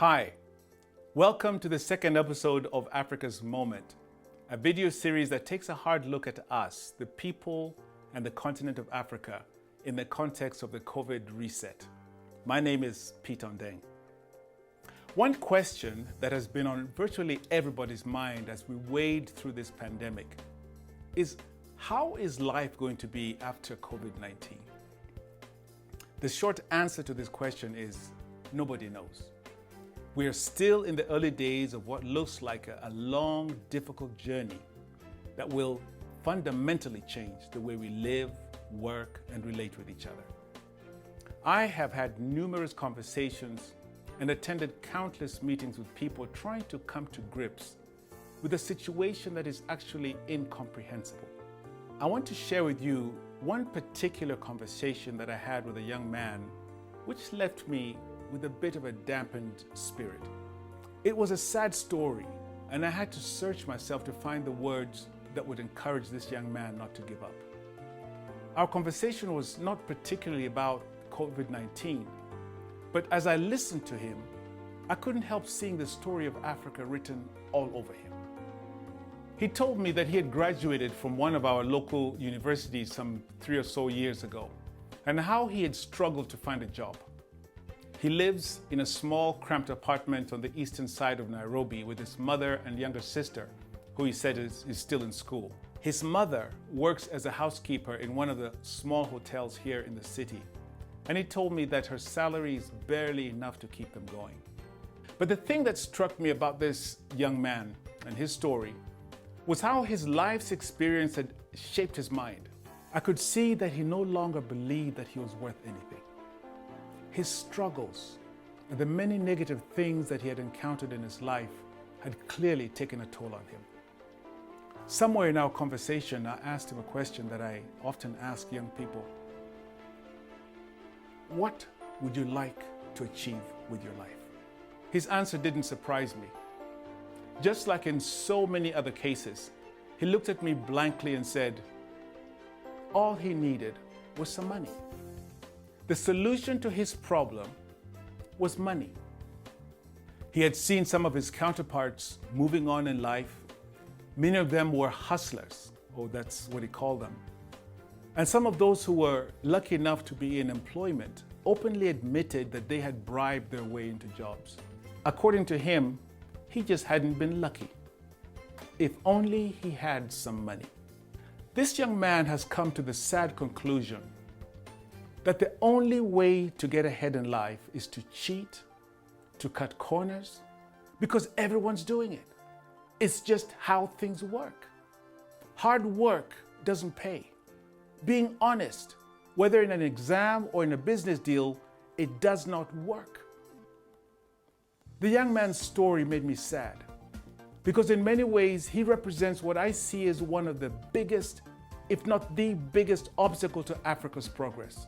Hi, welcome to the second episode of Africa's Moment, a video series that takes a hard look at us, the people and the continent of Africa, in the context of the COVID reset. My name is Pete Ondeng. One question that has been on virtually everybody's mind as we wade through this pandemic is, how is life going to be after COVID-19? The short answer to this question is, nobody knows. We are still in the early days of what looks like a long, difficult journey that will fundamentally change the way we live, work, and relate with each other. I have had numerous conversations and attended countless meetings with people trying to come to grips with a situation that is actually incomprehensible. I want to share with you one particular conversation that I had with a young man, which left me with a bit of a dampened spirit. It was a sad story, and I had to search myself to find the words that would encourage this young man not to give up. Our conversation was not particularly about COVID-19, but as I listened to him, I couldn't help seeing the story of Africa written all over him. He told me that he had graduated from one of our local universities some 3 or so years ago, and how he had struggled to find a job. He lives in a small, cramped apartment on the eastern side of Nairobi with his mother and younger sister, who he said is still in school. His mother works as a housekeeper in one of the small hotels here in the city, and he told me that her salary is barely enough to keep them going. But the thing that struck me about this young man and his story was how his life's experience had shaped his mind. I could see that he no longer believed that he was worth anything. His struggles and the many negative things that he had encountered in his life had clearly taken a toll on him. Somewhere in our conversation, I asked him a question that I often ask young people. What would you like to achieve with your life? His answer didn't surprise me. Just like in so many other cases, he looked at me blankly and said, all he needed was some money. The solution to his problem was money. He had seen some of his counterparts moving on in life. Many of them were hustlers, or that's what he called them. And some of those who were lucky enough to be in employment openly admitted that they had bribed their way into jobs. According to him, he just hadn't been lucky. If only he had some money. This young man has come to the sad conclusion that the only way to get ahead in life is to cheat, to cut corners, because everyone's doing it. It's just how things work. Hard work doesn't pay. Being honest, whether in an exam or in a business deal, it does not work. The young man's story made me sad, because in many ways he represents what I see as one of the biggest, if not the biggest, obstacle to Africa's progress.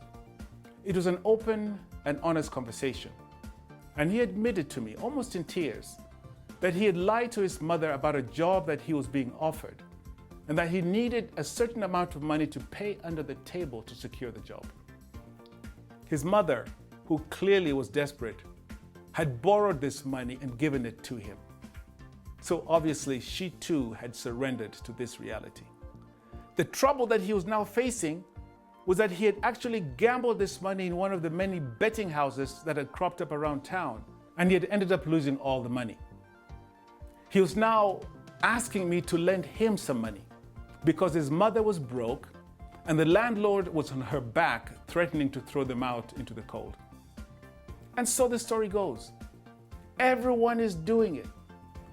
It was an open and honest conversation, and he admitted to me, almost in tears, that he had lied to his mother about a job that he was being offered, and that he needed a certain amount of money to pay under the table to secure the job. His mother, who clearly was desperate, had borrowed this money and given it to him. So obviously she too had surrendered to this reality. The trouble that he was now facing was that he had actually gambled this money in one of the many betting houses that had cropped up around town, and he had ended up losing all the money. He was now asking me to lend him some money because his mother was broke and the landlord was on her back threatening to throw them out into the cold. And so the story goes. Everyone is doing it.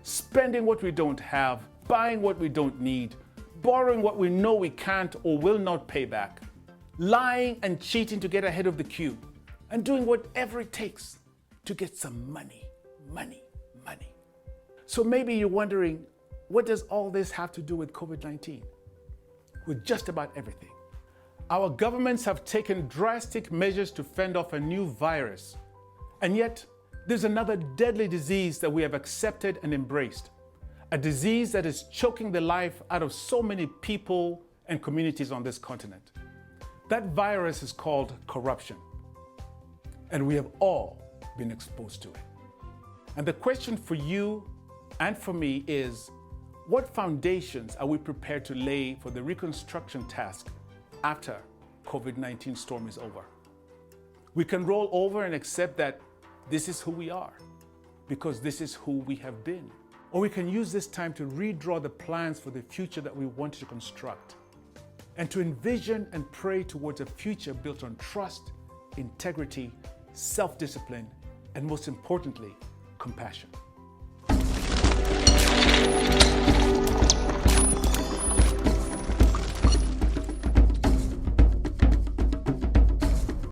Spending what we don't have, buying what we don't need, borrowing what we know we can't or will not pay back, lying and cheating to get ahead of the queue, and doing whatever it takes to get some money. So maybe you're wondering, what does all this have to do with COVID-19? With just about everything. Our governments have taken drastic measures to fend off a new virus, and yet there's another deadly disease that we have accepted and embraced, a disease that is choking the life out of so many people and communities on this continent. That virus is called corruption, and we have all been exposed to it. And the question for you and for me is, what foundations are we prepared to lay for the reconstruction task after COVID-19 storm is over? We can roll over and accept that this is who we are, because this is who we have been. Or we can use this time to redraw the plans for the future that we want to construct, and to envision and pray towards a future built on trust, integrity, self-discipline, and most importantly, compassion.